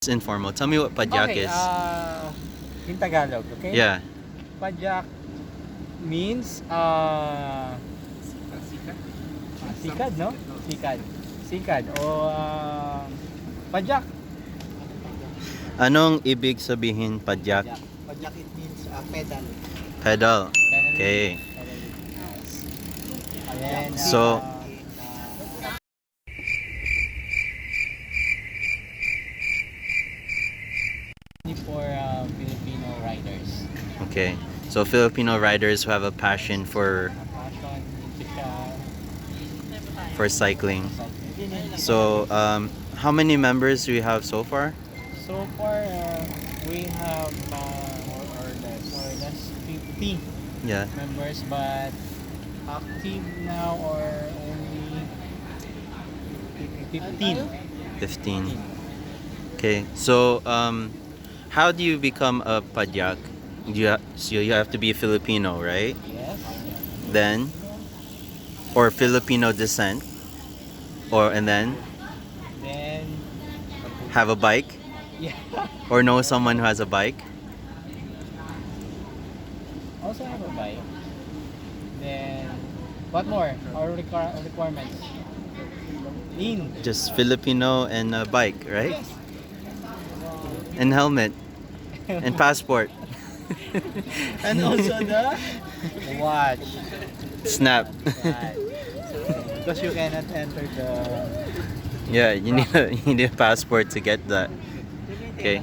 It's informal. Tell me what padyak Okay, is. in Tagalog, okay? Yeah. Padyak means sikad, no? Sikad o padyak. Anong ibig sabihin padyak? Padyak, it means pedal. Pedal. Okay. And then, So, for Filipino riders. okay. So Filipino riders who have a passion for Passion, cycling. So, how many members do we have so far? so far, we have more or less 50 Yeah. members, but active now are only 15. 15. Okay. So, how do you become a padyak? So you have to be Filipino, right? Yes. Then, or Filipino descent, and then Then, have a bike, yeah. or know someone who has a bike. Also have a bike. Then, what more? Our requirements. Just Filipino and a bike, right? Yes. And helmet and passport. And also the watch. Snap. Right. Because you cannot enter the. Yeah, you need a passport to get that. Okay.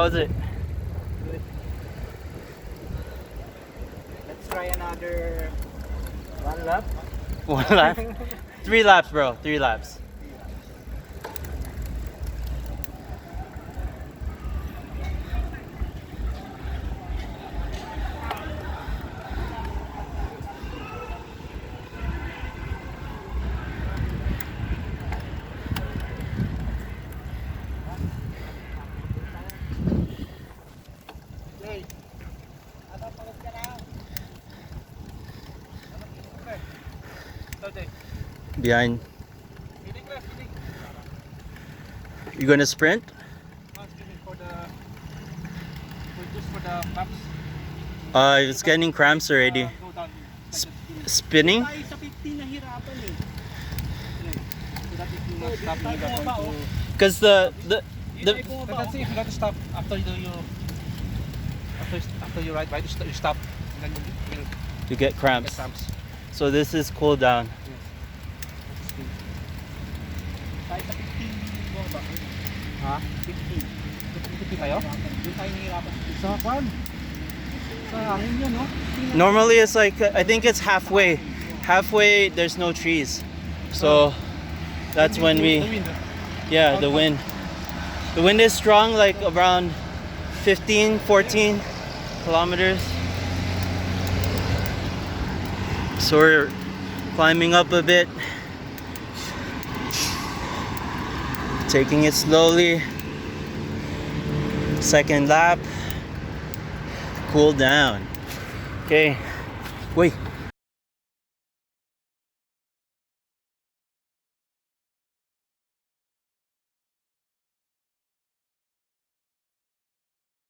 was it? Good. Let's try another one lap. 1 lap? 3 laps, bro. 3 laps. Okay. Ano pagod ka na? Okay. Behind. Feeling left, feeling. You gonna sprint? For the just for the maps. It's getting cramps already. Go down. Spinning? Tayo sa 15 nahirapan eh. So that if you not stop, you got to. Because the That's it. You got to stop after you ride. You stop. And then you you get get cramps. cramps. So this is cool down. Tayo sa 15 mo ba? Ha? 15. 15 tayo? Doon tayo nahirapan. Sa kwan? Sa hangin yun, no? Normally it's like I think it's halfway. Halfway there's no trees. So that's when we yeah, the wind. The wind is strong like around 15, 14 kilometers. So we're climbing up a bit. Taking it slowly. Second lap. Cool down. Okay. Wait.